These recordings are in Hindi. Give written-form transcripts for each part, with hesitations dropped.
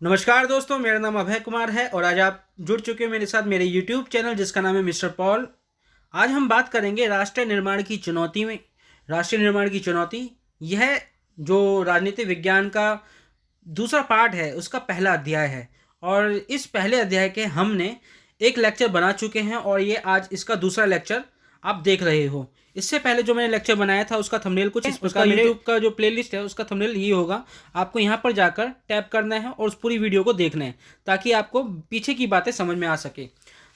नमस्कार दोस्तों, मेरा नाम अभय कुमार है और आज आप जुड़ चुके हैं मेरे साथ मेरे यूट्यूब चैनल जिसका नाम है मिस्टर पॉल। आज हम बात करेंगे राष्ट्रीय निर्माण की चुनौती। यह जो राजनीति विज्ञान का दूसरा पार्ट है उसका पहला अध्याय है और इस पहले अध्याय के हमने एक लेक्चर बना चुके हैं और ये आज इसका दूसरा लेक्चर आप देख रहे हो। इससे पहले जो मैंने लेक्चर बनाया था उसका थंबनेल कुछ इस प्रकार, यूट्यूब का जो प्लेलिस्ट है उसका थंबनेल ये होगा। आपको यहाँ पर जाकर टैप करना है और उस पूरी वीडियो को देखना है ताकि आपको पीछे की बातें समझ में आ सके।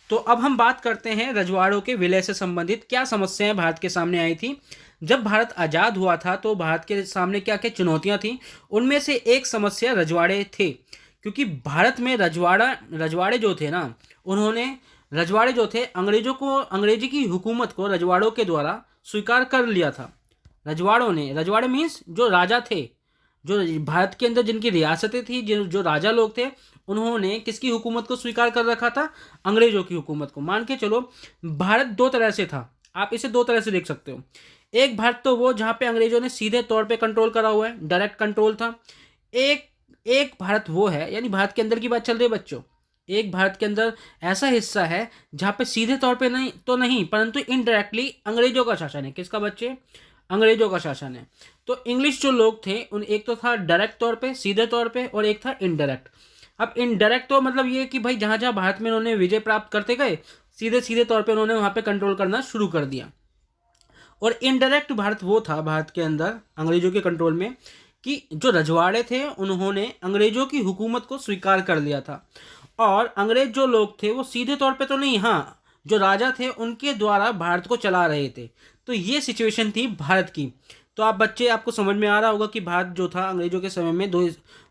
तो अब हम बात करते हैं रजवाड़ों के विलय से संबंधित क्या समस्याएं भारत के सामने आई थी। जब भारत आज़ाद हुआ था तो भारत के सामने क्या क्या चुनौतियां थी, उनमें से एक समस्या रजवाड़े थे। क्योंकि भारत में रजवाड़े जो थे ना, उन्होंने रजवाड़े जो थे अंग्रेजी की हुकूमत को रजवाड़ों के द्वारा स्वीकार कर लिया था। रजवाड़े मीन्स जो राजा थे, जो भारत के अंदर जिनकी रियासतें थी, जो राजा लोग थे, उन्होंने किसकी हुकूमत को स्वीकार कर रखा था? अंग्रेजों की हुकूमत को। मान के चलो भारत दो तरह से था, आप इसे दो तरह से देख सकते हो। एक भारत तो वो जहाँ पे अंग्रेजों ने सीधे तौर पे कंट्रोल करा हुआ है, डायरेक्ट कंट्रोल था। एक एक भारत वो है, यानी भारत के अंदर की बात चल रही है बच्चों। एक भारत के अंदर ऐसा हिस्सा है जहाँ पे सीधे तौर पे नहीं परंतु इनडायरेक्टली अंग्रेजों का शासन है। किसका बच्चे? अंग्रेजों का शासन है। तो इंग्लिश जो लोग थे उन एक तो था डायरेक्ट तौर पे, सीधे तौर पे, और एक था इनडायरेक्ट। अब इनडायरेक्ट तो मतलब ये कि भाई जहाँ जहाँ भारत में उन्होंने विजय प्राप्त करते गए, सीधे सीधे तौर पे उन्होंने वहाँ पे कंट्रोल करना शुरू कर दिया। और इनडायरेक्ट भारत वो था भारत के अंदर अंग्रेजों के कंट्रोल में कि जो रजवाड़े थे उन्होंने अंग्रेजों की हुकूमत को स्वीकार कर लिया था। और अंग्रेज जो लोग थे वो सीधे तौर पे तो नहीं, हाँ, जो राजा थे उनके द्वारा भारत को चला रहे थे। तो ये सिचुएशन थी भारत की। तो आप बच्चे, आपको समझ में आ रहा होगा कि भारत जो था अंग्रेजों के समय में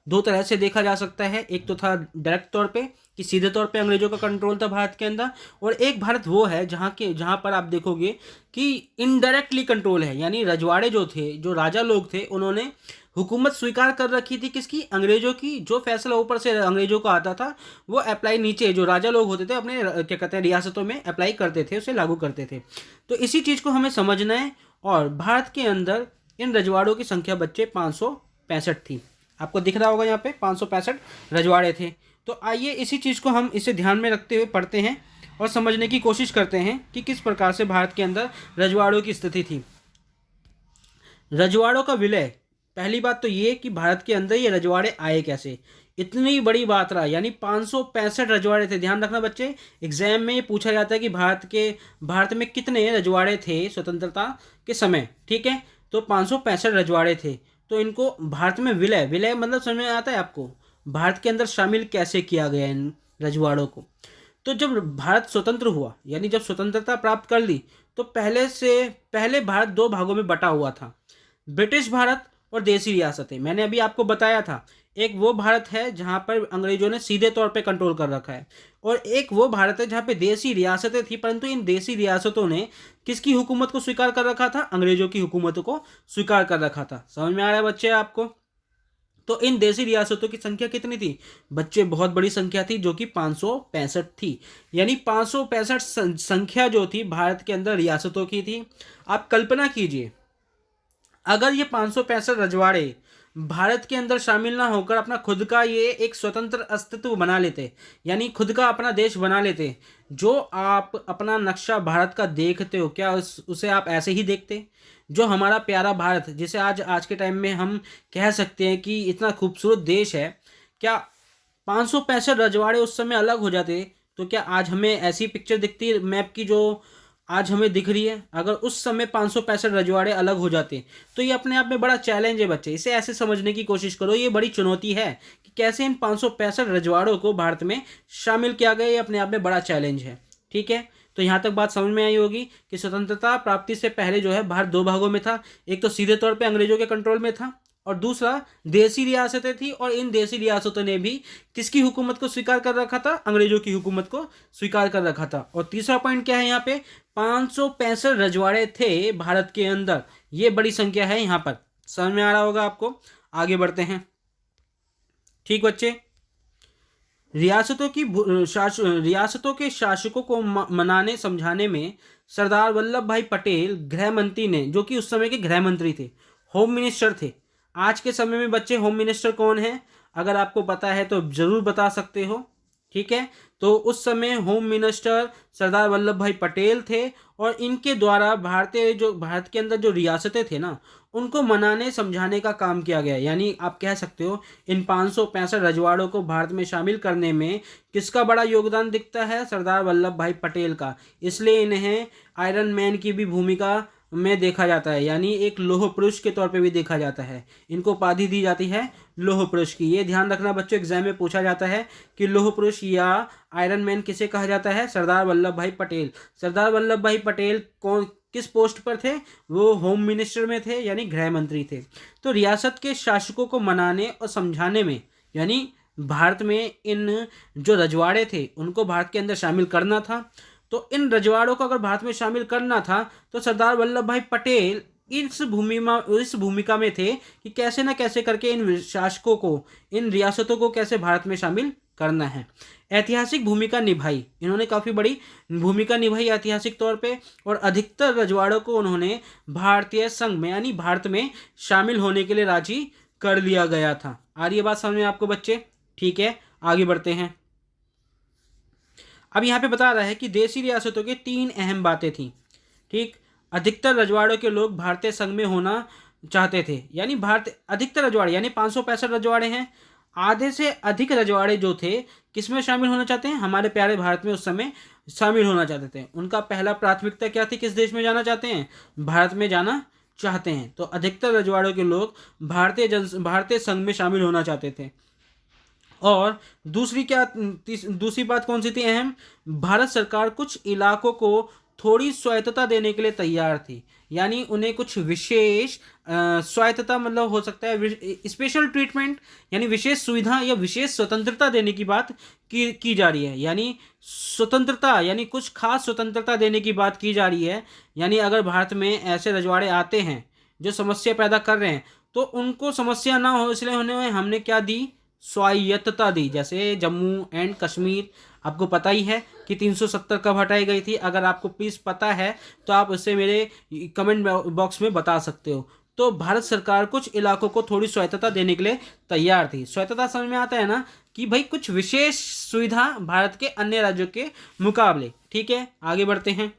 दो तरह से देखा जा सकता है। एक तो था डायरेक्ट तौर पे कि सीधे तौर पे अंग्रेजों का कंट्रोल था भारत के अंदर, और एक भारत वो है जहाँ पर आप देखोगे कि इनडायरेक्टली कंट्रोल है। यानी रजवाड़े जो थे, जो राजा लोग थे, उन्होंने हुकूमत स्वीकार कर रखी थी किसकी? अंग्रेजों की। जो फैसला ऊपर से अंग्रेजों को आता था वो अप्लाई नीचे जो राजा लोग होते थे अपने क्या कहते हैं रियासतों में अप्लाई करते थे, उसे लागू करते थे। तो इसी चीज़ को हमें समझना है। और भारत के अंदर इन रजवाड़ों की संख्या बच्चे 565 थी। आपको दिख रहा होगा यहाँ पे 565 रजवाड़े थे। तो आइए इसी चीज़ को हम इसे ध्यान में रखते हुए पढ़ते हैं और समझने की कोशिश करते हैं कि किस प्रकार से भारत के अंदर रजवाड़ों की स्थिति थी। रजवाड़ों का विलय, पहली बात तो ये कि भारत के अंदर ये रजवाड़े आए कैसे, इतनी बड़ी बात रहा। यानी 565 रजवाड़े थे। ध्यान रखना बच्चे, एग्जाम में ये पूछा जाता है कि भारत में कितने रजवाड़े थे स्वतंत्रता के समय, ठीक है? तो 565 रजवाड़े थे। तो इनको भारत में विलय मतलब समझ में आता है आपको? भारत के अंदर शामिल कैसे किया गया इन रजवाड़ों को? तो जब भारत स्वतंत्र हुआ, यानी जब स्वतंत्रता प्राप्त कर ली, तो पहले भारत दो भागों में बटा हुआ था, ब्रिटिश भारत और देसी रियासतें। मैंने अभी आपको बताया था, एक वो भारत है जहाँ पर अंग्रेजों ने सीधे तौर पे कंट्रोल कर रखा है, और एक वो भारत है जहाँ पे देसी रियासतें थी, परंतु इन देसी रियासतों ने किसकी हुकूमत को स्वीकार कर रखा था? अंग्रेजों की हुकूमत को स्वीकार कर रखा था। समझ में आ रहा है बच्चे आपको? तो इन देसी रियासतों की संख्या कितनी थी बच्चे? बहुत बड़ी संख्या थी, जो कि 565 थी। यानी 565 संख्या जो थी भारत के अंदर रियासतों की थी। आप कल्पना कीजिए, अगर ये 565 रजवाड़े भारत के अंदर शामिल ना होकर अपना खुद का ये एक स्वतंत्र अस्तित्व बना लेते, यानी खुद का अपना देश बना लेते, जो आप अपना नक्शा भारत का देखते हो, क्या उसे आप ऐसे ही देखते? जो हमारा प्यारा भारत, जिसे आज के टाइम में हम कह सकते हैं कि इतना खूबसूरत देश है, क्या 565 रजवाड़े उस समय अलग हो जाते तो क्या आज हमें ऐसी पिक्चर दिखती मैप की जो आज हमें दिख रही है? अगर उस समय 565 रजवाड़े अलग हो जाते तो ये अपने आप में बड़ा चैलेंज है बच्चे। इसे ऐसे समझने की कोशिश करो, ये बड़ी चुनौती है कि कैसे इन 565 रजवाड़ों को भारत में शामिल किया गया। ये अपने आप में बड़ा चैलेंज है, ठीक है? तो यहाँ तक बात समझ में आई होगी कि स्वतंत्रता प्राप्ति से पहले जो है भारत दो भागों में था। एक तो सीधे तौर पर अंग्रेजों के कंट्रोल में था, और दूसरा देसी रियासतें थी, और इन देसी रियासतों ने भी किसकी हुकूमत को स्वीकार कर रखा था? अंग्रेजों की हुकूमत को स्वीकार कर रखा था। और तीसरा पॉइंट क्या है यहाँ पे? 565 रजवाड़े थे भारत के अंदर। ये बड़ी संख्या है यहाँ पर। समझ में आ रहा होगा आपको? आगे बढ़ते हैं, ठीक बच्चे? रियासतों के शासकों को मनाने समझाने में सरदार वल्लभ भाई पटेल गृह मंत्री ने, जो कि उस समय के गृह मंत्री थे, होम मिनिस्टर थे। आज के समय में बच्चे होम मिनिस्टर कौन है? अगर आपको पता है तो ज़रूर बता सकते हो। ठीक है, तो उस समय होम मिनिस्टर सरदार वल्लभ भाई पटेल थे और इनके द्वारा भारत के अंदर जो रियासतें थे ना, उनको मनाने समझाने का काम किया गया। यानी आप कह सकते हो इन 565 रजवाड़ों को भारत में शामिल करने में किसका बड़ा योगदान दिखता है? सरदार वल्लभ भाई पटेल का। इसलिए इन्हें आयरन मैन की भी भूमिका में देखा जाता है, यानी एक लौह पुरुष के तौर पे भी देखा जाता है। इनको उपाधि दी जाती है लौह पुरुष की। ये ध्यान रखना बच्चों, एग्जाम में पूछा जाता है कि लौह पुरुष या आयरन मैन किसे कहा जाता है? सरदार वल्लभ भाई पटेल। सरदार वल्लभ भाई पटेल कौन किस पोस्ट पर थे? वो होम मिनिस्टर में थे, यानी गृह मंत्री थे। तो रियासत के शासकों को मनाने और समझाने में, यानी भारत में इन जो रजवाड़े थे उनको भारत के अंदर शामिल करना था। तो इन रजवाड़ों को अगर भारत में शामिल करना था तो सरदार वल्लभ भाई पटेल इस भूमिका में थे कि कैसे ना कैसे करके इन शासकों को, इन रियासतों को कैसे भारत में शामिल करना है। ऐतिहासिक भूमिका निभाई, इन्होंने काफ़ी बड़ी भूमिका निभाई ऐतिहासिक तौर पे, और अधिकतर रजवाड़ों को उन्होंने भारतीय संघ में यानी भारत में शामिल होने के लिए राजी कर लिया गया था। आ रही है बात समझ में आपको बच्चे? ठीक है, आगे बढ़ते हैं। अब यहाँ पे बता रहा है कि देशी रियासतों की 3 अहम बातें थीं। ठीक, अधिकतर रजवाड़ों के लोग भारतीय संघ में होना चाहते थे, यानी अधिकतर रजवाड़े यानी 565 रजवाड़े हैं। आधे से अधिक रजवाड़े जो थे किस में शामिल होना चाहते हैं? हमारे प्यारे भारत में उस समय शामिल होना चाहते थे। उनका पहला प्राथमिकता क्या थी? किस देश में जाना चाहते हैं? भारत में जाना चाहते हैं। तो अधिकतर रजवाड़ों के लोग भारतीय संघ में शामिल होना चाहते थे। और दूसरी बात कौन सी थी अहम? भारत सरकार कुछ इलाकों को थोड़ी स्वायत्तता देने के लिए तैयार थी, यानी उन्हें कुछ विशेष स्वायत्तता, मतलब हो सकता है स्पेशल ट्रीटमेंट, यानी विशेष सुविधा या विशेष स्वतंत्रता देने की बात की जा रही है। यानी स्वतंत्रता, यानी कुछ खास स्वतंत्रता देने की बात की जा रही है। यानी अगर भारत में ऐसे रजवाड़े आते हैं जो समस्या पैदा कर रहे हैं तो उनको समस्या ना हो, इसलिए उन्हें हमने क्या दी? स्वायत्तता दी। जैसे जम्मू एंड कश्मीर, आपको पता ही है कि 370 कब हटाई गई थी। अगर आपको प्लीज़ पता है तो आप उससे मेरे कमेंट बॉक्स में बता सकते हो। तो भारत सरकार कुछ इलाकों को थोड़ी स्वायत्तता देने के लिए तैयार थी। स्वायत्तता समझ में आता है ना, कि भाई कुछ विशेष सुविधा भारत के अन्य राज्यों के मुकाबले। ठीक है, आगे बढ़ते हैं।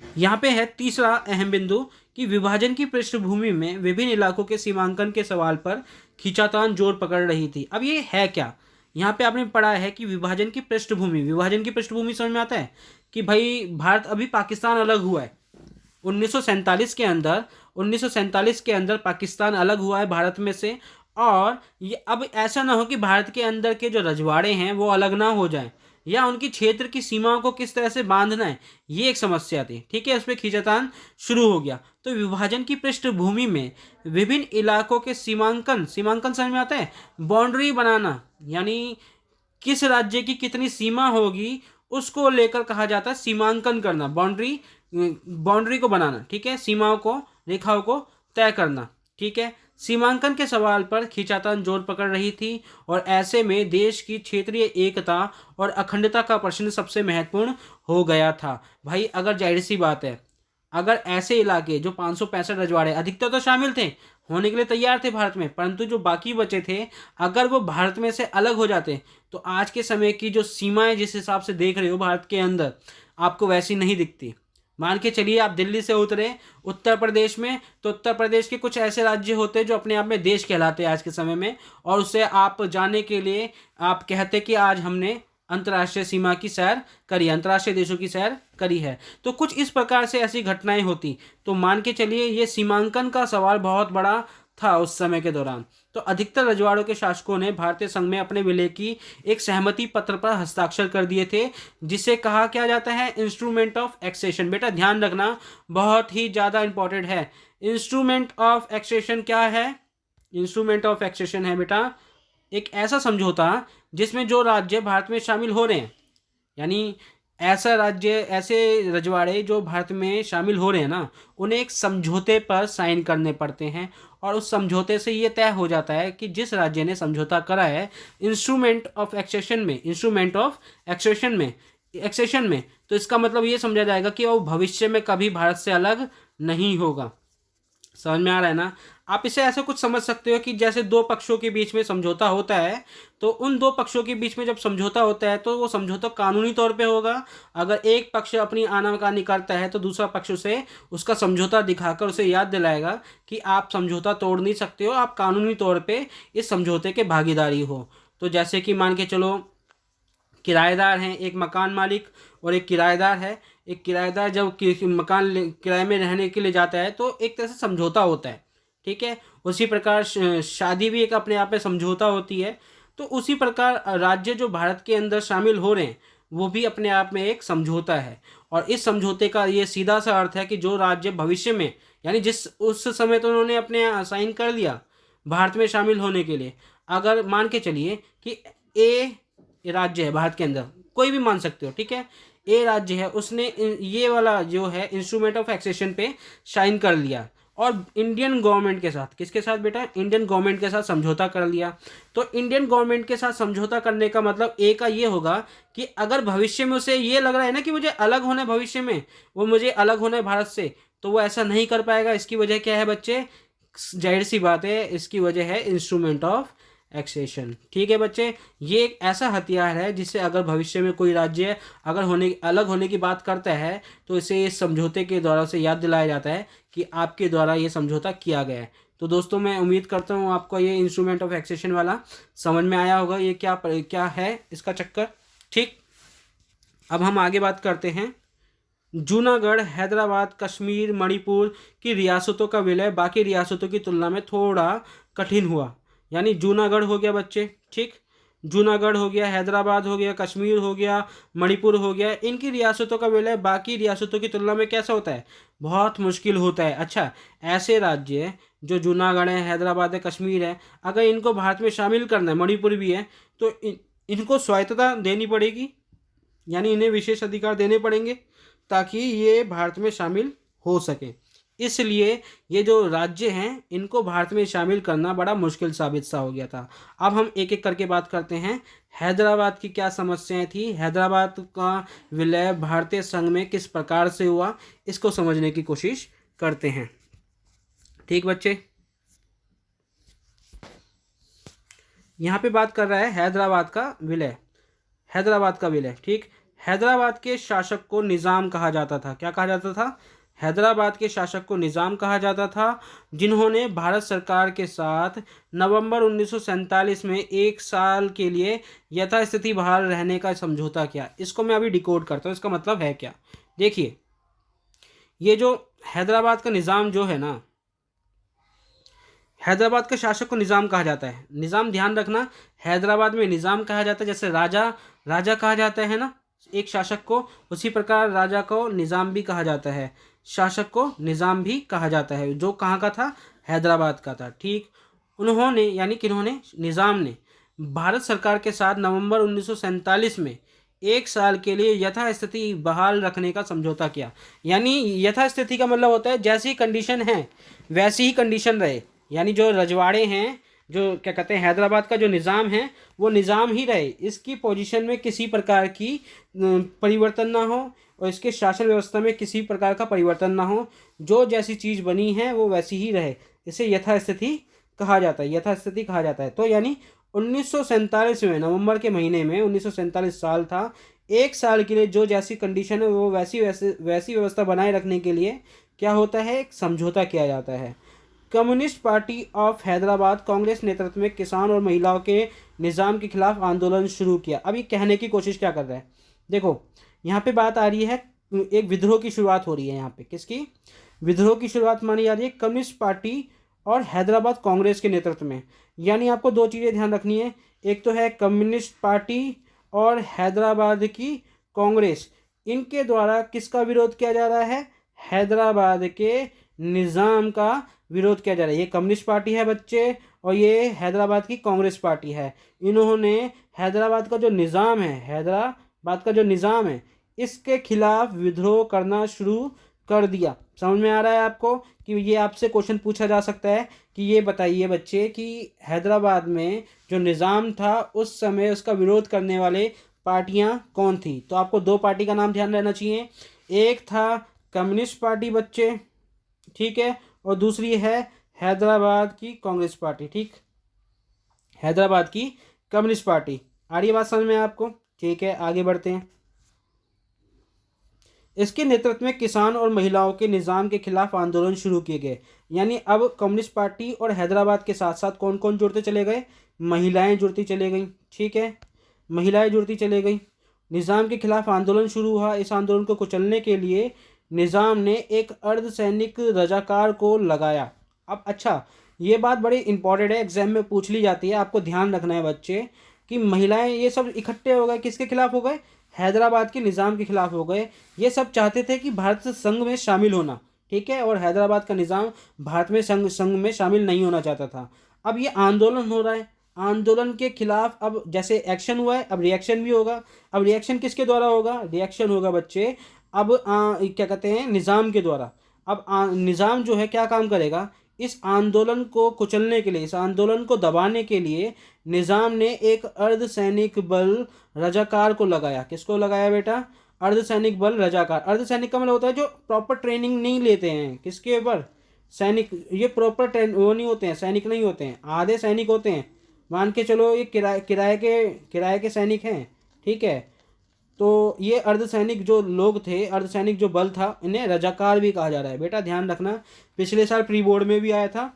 यहाँ पे है तीसरा अहम बिंदु कि विभाजन की पृष्ठभूमि में विभिन्न इलाकों के सीमांकन के सवाल पर खींचातान जोर पकड़ रही थी। अब ये है क्या? यहाँ पे आपने पढ़ा है कि विभाजन की पृष्ठभूमि समझ में आता है कि भाई भारत, अभी पाकिस्तान अलग हुआ है 1947 के अंदर पाकिस्तान अलग हुआ है भारत में से। और ये अब ऐसा ना हो कि भारत के अंदर के जो रजवाड़े हैं वो अलग ना हो जाएं, या उनकी क्षेत्र की सीमाओं को किस तरह से बांधना है, ये एक समस्या थी। ठीक है, उस पर खींचातान शुरू हो गया। तो विभाजन की पृष्ठभूमि में विभिन्न इलाकों के सीमांकन समझ में आता है? बाउंड्री बनाना, यानी किस राज्य की कितनी सीमा होगी उसको लेकर कहा जाता है सीमांकन करना, बाउंड्री को बनाना। ठीक है, सीमाओं को, रेखाओं को तय करना। ठीक है, सीमांकन के सवाल पर खींचातान जोर पकड़ रही थी और ऐसे में देश की क्षेत्रीय एकता और अखंडता का प्रश्न सबसे महत्वपूर्ण हो गया था। भाई अगर जाहिर सी बात है, अगर ऐसे इलाके जो 565 रजवाड़े, अधिकतर तो शामिल थे, होने के लिए तैयार थे भारत में, परंतु जो बाकी बचे थे अगर वो भारत में से अलग हो जाते तो आज के समय की जो सीमाएं जिस हिसाब से देख रहे हो भारत के अंदर, आपको वैसी नहीं दिखती। मान के चलिए आप दिल्ली से उतरे उत्तर प्रदेश में, तो उत्तर प्रदेश के कुछ ऐसे राज्य होते हैं जो अपने आप में देश कहलाते हैं आज के समय में, और उससे आप जाने के लिए आप कहते कि आज हमने अंतर्राष्ट्रीय सीमा की सैर करी, अंतर्राष्ट्रीय देशों की सैर करी है। तो कुछ इस प्रकार से ऐसी घटनाएं होती। तो मान के चलिए ये सीमांकन का सवाल बहुत बड़ा था उस समय के दौरान। तो अधिकतर रजवाड़ों के शासकों ने भारतीय संघ में अपने विलय की एक सहमति पत्र पर हस्ताक्षर कर दिए थे, जिसे कहा क्या जाता है? Instrument of accession. बेटा ध्यान रखना, बहुत ही ज़्यादा इंपॉर्टेंट है। इंस्ट्रूमेंट ऑफ एक्सेशन क्या है? इंस्ट्रूमेंट ऑफ एक्सेशन है बेटा एक ऐसा समझौता जिसमें जो राज्य भारत में शामिल हो रहे हैं, यानी ऐसे रजवाड़े जो भारत में शामिल हो रहे हैं ना, उन्हें एक समझौते पर साइन करने पड़ते हैं। और उस समझौते से ये तय हो जाता है कि जिस राज्य ने समझौता करा है इंस्ट्रूमेंट ऑफ एक्सेशन में, तो इसका मतलब ये समझा जाएगा कि वो भविष्य में कभी भारत से अलग नहीं होगा। समझ में आ रहा है ना। आप इसे ऐसा कुछ समझ सकते हो कि जैसे दो पक्षों के बीच में समझौता होता है, तो उन दो पक्षों के बीच में जब समझौता होता है तो वो समझौता कानूनी तौर पे होगा। अगर एक पक्ष अपनी आनाकानी करता है तो दूसरा पक्ष उसे उसका समझौता दिखाकर उसे याद दिलाएगा कि आप समझौता तोड़ नहीं सकते हो, आप कानूनी तौर पे इस समझौते के भागीदारी हो। तो जैसे कि मान के चलो किराएदार हैं, एक मकान मालिक और एक किराएदार है। एक किराएदार जब मकान किराए में रहने के लिए जाता है तो एक तरह से समझौता होता है, ठीक है। उसी प्रकार शादी भी एक अपने आप में समझौता होती है। तो उसी प्रकार राज्य जो भारत के अंदर शामिल हो रहे हैं वो भी अपने आप में एक समझौता है। और इस समझौते का ये सीधा सा अर्थ है कि जो राज्य भविष्य में, यानी जिस उस समय तो उन्होंने अपने साइन कर लिया भारत में शामिल होने के लिए, अगर मान के चलिए कि ए राज्य है भारत के अंदर, कोई भी मान सकते हो, ठीक है। ए राज्य है, उसने ये वाला जो है इंस्ट्रूमेंट ऑफ एक्सेशन पे साइन कर लिया और इंडियन गवर्नमेंट के साथ, किसके साथ बेटा, इंडियन गवर्नमेंट के साथ समझौता कर लिया। तो इंडियन गवर्नमेंट के साथ समझौता करने का मतलब ए का ये होगा कि अगर भविष्य में उसे ये लग रहा है ना कि मुझे अलग होना है, भविष्य में वो मुझे अलग होना है भारत से, तो वो ऐसा नहीं कर पाएगा। इसकी वजह क्या है बच्चे, जाहिर सी बात है, इसकी वजह है इंस्ट्रूमेंट ऑफ एक्सेशन, ठीक है बच्चे। ये एक ऐसा हथियार है जिससे अगर भविष्य में कोई राज्य अगर अलग होने की बात करता है तो इसे इस समझौते के द्वारा उसे याद दिलाया जाता है कि आपके द्वारा ये समझौता किया गया है। तो दोस्तों मैं उम्मीद करता हूँ आपको ये इंस्ट्रूमेंट ऑफ एक्सेशन वाला समझ में आया होगा, ये क्या क्या है इसका चक्कर, ठीक। अब हम आगे बात करते हैं। जूनागढ़, हैदराबाद, कश्मीर, मणिपुर की रियासतों का विलय बाकी रियासतों की तुलना में थोड़ा कठिन हुआ। यानी जूनागढ़ हो गया बच्चे, ठीक, जूनागढ़ हो गया, हैदराबाद हो गया, कश्मीर हो गया, मणिपुर हो गया, इनकी रियासतों का विलय बाकी रियासतों की तुलना में कैसा होता है, बहुत मुश्किल होता है। अच्छा, ऐसे राज्य जो जूनागढ़ है, हैदराबाद है, कश्मीर है, अगर इनको भारत में शामिल करना है, मणिपुर भी है, तो इनको स्वायत्तता देनी पड़ेगी, यानी इन्हें विशेष अधिकार देने पड़ेंगे ताकि ये भारत में शामिल हो सके। इसलिए ये जो राज्य हैं इनको भारत में शामिल करना बड़ा मुश्किल साबित सा हो गया था। अब हम एक एक करके बात करते हैं। हैदराबाद की क्या समस्याएं थी, हैदराबाद का विलय भारतीय संघ में किस प्रकार से हुआ, इसको समझने की कोशिश करते हैं, ठीक बच्चे। यहाँ पे बात कर रहा है हैदराबाद का विलय, हैदराबाद का विलय, ठीक। हैदराबाद के शासक को निज़ाम कहा जाता था, क्या कहा जाता था, हैदराबाद के शासक को निज़ाम कहा जाता था, जिन्होंने भारत सरकार के साथ नवंबर 1947 में एक साल के लिए यथास्थिति बहाल रहने का समझौता किया। इसको मैं अभी डिकोड करता हूँ, इसका मतलब है क्या। देखिए, ये जो हैदराबाद का निज़ाम जो है ना, हैदराबाद के शासक को निज़ाम कहा जाता है। निज़ाम ध्यान रखना, हैदराबाद में निज़ाम कहा जाता है, जैसे राजा राजा कहा जाता है ना एक शासक को, उसी प्रकार राजा को निज़ाम भी कहा जाता है, शासक को निज़ाम भी कहा जाता है, जो कहाँ का था, हैदराबाद का था, ठीक। उन्होंने, यानी किन्होंने, निज़ाम ने भारत सरकार के साथ नवंबर 1947 में एक साल के लिए यथास्थिति बहाल रखने का समझौता किया। यानी यथास्थिति का मतलब होता है जैसी कंडीशन है वैसी ही कंडीशन रहे, यानी जो रजवाड़े हैं, जो क्या कहते हैं, हैदराबाद का जो निज़ाम है वो निज़ाम ही रहे, इसकी पोजीशन में किसी प्रकार की परिवर्तन ना हो और इसके शासन व्यवस्था में किसी प्रकार का परिवर्तन ना हो, जो जैसी चीज़ बनी है वो वैसी ही रहे, इसे यथास्थिति कहा जाता है, यथास्थिति कहा जाता है। तो यानी 1947 में नवंबर के महीने में, 1947 साल था, एक साल के लिए जो जैसी कंडीशन है वो वैसी वैसी व्यवस्था बनाए रखने के लिए क्या होता है, एक समझौता किया जाता है। Communist party of Hyderabad Congress नेतृत्व में किसान और महिलाओं के निज़ाम के खिलाफ आंदोलन शुरू किया। अभी कहने की कोशिश क्या कर रहा है, देखो यहाँ पे बात आ रही है, एक विद्रोह की शुरुआत हो रही है यहाँ पे, किसकी, विद्रोह की शुरुआत मानी जा रही है कम्युनिस्ट पार्टी और हैदराबाद कांग्रेस के नेतृत्व में। यानी आपको दो चीज़ें ध्यान रखनी है, एक तो है कम्युनिस्ट पार्टी और हैदराबाद की कांग्रेस, इनके द्वारा किसका विरोध किया जा रहा है, हैदराबाद के निज़ाम का विरोध किया जा रहा है। ये कम्युनिस्ट पार्टी है बच्चे और ये हैदराबाद की कांग्रेस पार्टी है। इन्होंने हैदराबाद का जो निज़ाम है, हैदराबाद का जो निज़ाम है, इसके खिलाफ विद्रोह करना शुरू कर दिया। समझ में आ रहा है आपको कि ये आपसे क्वेश्चन पूछा जा सकता है कि ये बताइए बच्चे कि हैदराबाद में जो निज़ाम था उस समय उसका विरोध करने वाले पार्टियां कौन थी। तो आपको दो पार्टी का नाम ध्यान रहना चाहिए, एक था कम्युनिस्ट पार्टी बच्चे, ठीक है, और दूसरी है हैदराबाद की कांग्रेस पार्टी। ठीक, हैदराबाद की कम्युनिस्ट पार्टी। आ रही है बात समझ में आपको? ठीक है, आगे बढ़ते हैं। इसके नेतृत्व में किसान और महिलाओं के निज़ाम के खिलाफ आंदोलन शुरू किए गए। यानी अब कम्युनिस्ट पार्टी और हैदराबाद के साथ साथ कौन कौन जुड़ते चले गए? महिलाएं जुड़ती चले गई। ठीक है, महिलाएं जुड़ती चले गई। निज़ाम के खिलाफ आंदोलन शुरू हुआ। इस आंदोलन को कुचलने के लिए निज़ाम ने एक अर्धसैनिक रजाकार को लगाया। अब अच्छा, ये बात बड़ी इंपॉर्टेंट है, एग्जाम में पूछ ली जाती है, आपको ध्यान रखना है बच्चे कि महिलाएं ये सब इकट्ठे हो गए, किसके खिलाफ हो गए? हैदराबाद के निज़ाम के खिलाफ हो गए। ये सब चाहते थे कि भारत संघ में शामिल होना। ठीक है, और हैदराबाद का निज़ाम भारत में संघ में शामिल नहीं होना चाहता था। अब ये आंदोलन हो रहा है, आंदोलन के खिलाफ अब जैसे एक्शन हुआ है, अब रिएक्शन भी होगा। अब रिएक्शन किसके द्वारा होगा? रिएक्शन होगा बच्चे अब क्या कहते हैं, निज़ाम के द्वारा। अब निज़ाम जो है क्या काम करेगा? इस आंदोलन को कुचलने के लिए, इस आंदोलन को दबाने के लिए निज़ाम ने एक अर्धसैनिक बल रजाकार को लगाया। किसको लगाया बेटा? अर्धसैनिक बल रजाकार। अर्धसैनिक का मतलब होता है जो प्रॉपर ट्रेनिंग नहीं लेते हैं। किसके ऊपर? सैनिक। ये प्रॉपर ट्रेन वो नहीं होते हैं, सैनिक नहीं होते हैं, आधे सैनिक होते हैं। मान के चलो ये किराए के सैनिक हैं। ठीक है, तो ये अर्धसैनिक जो लोग थे, अर्धसैनिक जो बल था, इन्हें रजाकार भी कहा जा रहा है। बेटा ध्यान रखना, पिछले साल प्री बोर्ड में भी आया था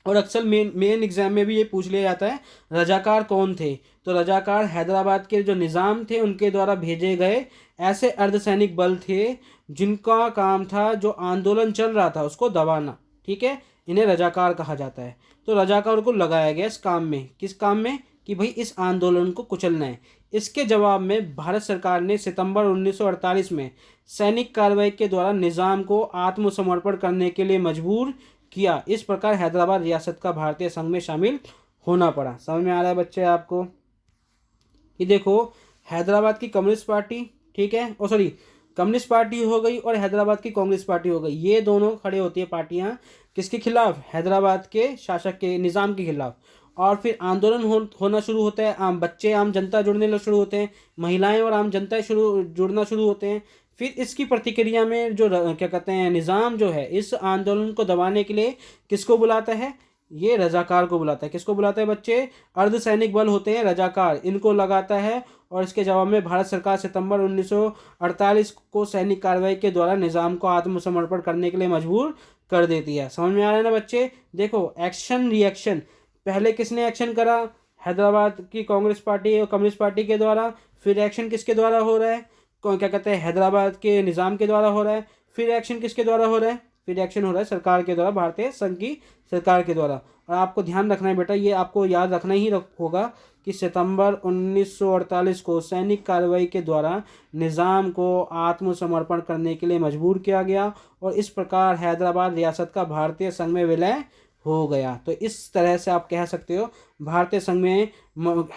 और अक्सर मेन एग्जाम में भी ये पूछ लिया जाता है, रजाकार कौन थे? तो रजाकार हैदराबाद के जो निज़ाम थे उनके द्वारा भेजे गए ऐसे अर्धसैनिक बल थे जिनका काम था जो आंदोलन चल रहा था उसको दबाना। ठीक है, इन्हें रजाकार कहा जाता है। तो रजाकार को लगाया गया इस काम में। किस काम में? कि भाई इस आंदोलन को कुचलना है। इसके जवाब में भारत सरकार ने सितंबर 1948 में सैनिक कार्रवाई के द्वारा निज़ाम को आत्मसमर्पण करने के लिए मजबूर किया। इस प्रकार हैदराबाद रियासत का भारतीय संघ में शामिल होना पड़ा। समझ में आ रहा है बच्चे आपको? कि देखो, हैदराबाद की कम्युनिस्ट पार्टी, ठीक है, और सॉरी कम्युनिस्ट पार्टी हो गई और हैदराबाद की कांग्रेस पार्टी हो गई, ये दोनों खड़े होती है पार्टियां किसके खिलाफ? हैदराबाद के शासक के निज़ाम के खिलाफ। और फिर आंदोलन होना शुरू होता है, आम बच्चे आम जनता जुड़ने शुरू होते हैं, महिलाएं और आम जनता जुड़ना शुरू होते हैं। फिर इसकी प्रतिक्रिया में जो क्या कहते हैं, निज़ाम जो है इस आंदोलन को दबाने के लिए किसको बुलाता है? ये रजाकार को बुलाता है। किसको बुलाता है बच्चे? अर्धसैनिक बल होते हैं रजाकार, इनको लगाता है। और इसके जवाब में भारत सरकार सितंबर 1948 को सैनिक कार्रवाई के द्वारा निज़ाम को आत्मसमर्पण करने के लिए मजबूर कर देती है। समझ में आ रहा है ना बच्चे? देखो, एक्शन रिएक्शन, पहले किसने एक्शन करा? हैदराबाद की कांग्रेस पार्टी और कम्युनिस्ट पार्टी के द्वारा। फिर एक्शन किसके द्वारा हो रहा है? क्या कहते हैं, हैदराबाद के निज़ाम के द्वारा हो रहा है। फिर एक्शन किसके द्वारा हो रहा है? फिर एक्शन हो रहा है सरकार के द्वारा, भारतीय संघ की सरकार के द्वारा। और आपको ध्यान रखना है बेटा, ये आपको याद रखना ही होगा कि सितंबर 1948 को सैनिक कार्रवाई के द्वारा निज़ाम को आत्मसमर्पण करने के लिए मजबूर किया गया और इस प्रकार हैदराबाद रियासत का भारतीय संघ में विलय हो गया। तो इस तरह से आप कह सकते हो भारतीय संघ में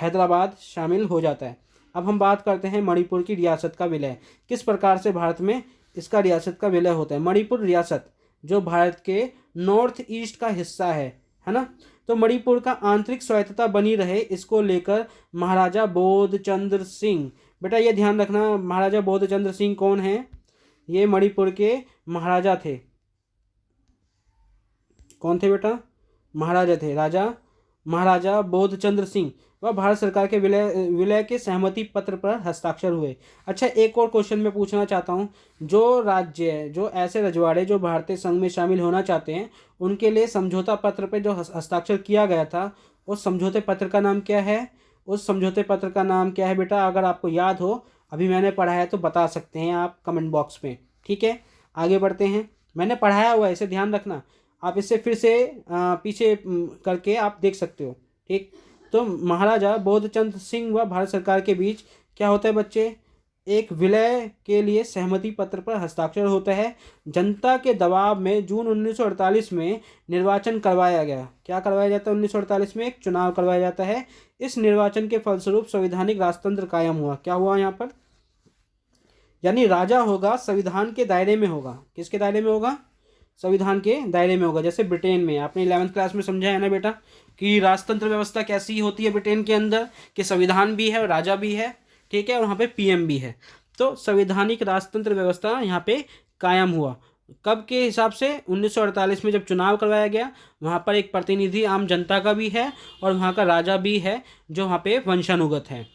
हैदराबाद शामिल हो जाता है। अब हम बात करते हैं मणिपुर की रियासत का विलय। किस प्रकार से भारत में इसका रियासत का विलय होता है? मणिपुर रियासत जो भारत के नॉर्थ ईस्ट का हिस्सा है ना, तो मणिपुर का आंतरिक स्वायत्तता बनी रहे इसको लेकर महाराजा बोधचंद्र सिंह, बेटा ये ध्यान रखना, महाराजा बोधचंद्र सिंह कौन है? ये मणिपुर के महाराजा थे। कौन थे बेटा? महाराजा थे, महाराजा बोधचंद्र सिंह। वह भारत सरकार के विलय के सहमति पत्र पर हस्ताक्षर हुए। अच्छा, एक और क्वेश्चन मैं पूछना चाहता हूँ, जो राज्य, जो ऐसे रजवाड़े जो भारतीय संघ में शामिल होना चाहते हैं उनके लिए समझौता पत्र पे जो हस्ताक्षर किया गया था, उस समझौते पत्र का नाम क्या है? उस समझौते पत्र का नाम क्या है बेटा? अगर आपको याद हो, अभी मैंने पढ़ाया तो बता सकते हैं आप कमेंट बॉक्स में। ठीक है, आगे बढ़ते हैं। मैंने पढ़ाया हुआ है, इसे ध्यान रखना, आप इससे फिर से पीछे करके आप देख सकते हो। ठीक, तो महाराजा बोधचंद्र सिंह व भारत सरकार के बीच क्या होता है बच्चे? एक विलय के लिए सहमति पत्र पर हस्ताक्षर होता है। जनता के दबाव में जून 1948 में निर्वाचन करवाया गया। क्या करवाया जाता है? 1948 में एक चुनाव करवाया जाता है। इस निर्वाचन के फलस्वरूप संवैधानिक राजतंत्र कायम हुआ। क्या हुआ यहाँ पर? यानी राजा होगा संविधान के दायरे में होगा। किसके दायरे में होगा? संविधान के दायरे में होगा। जैसे ब्रिटेन में आपने 11वीं क्लास में समझा है ना बेटा कि राजतंत्र व्यवस्था कैसी होती है ब्रिटेन के अंदर, कि संविधान भी है और राजा भी है। ठीक है, और वहाँ पे पीएम भी है। तो संवैधानिक राजतंत्र व्यवस्था यहाँ पे कायम हुआ। कब के हिसाब से? 1948 में जब चुनाव करवाया गया, वहाँ पर एक प्रतिनिधि आम जनता का भी है और वहाँ का राजा भी है जो वहाँ पे वंशानुगत है।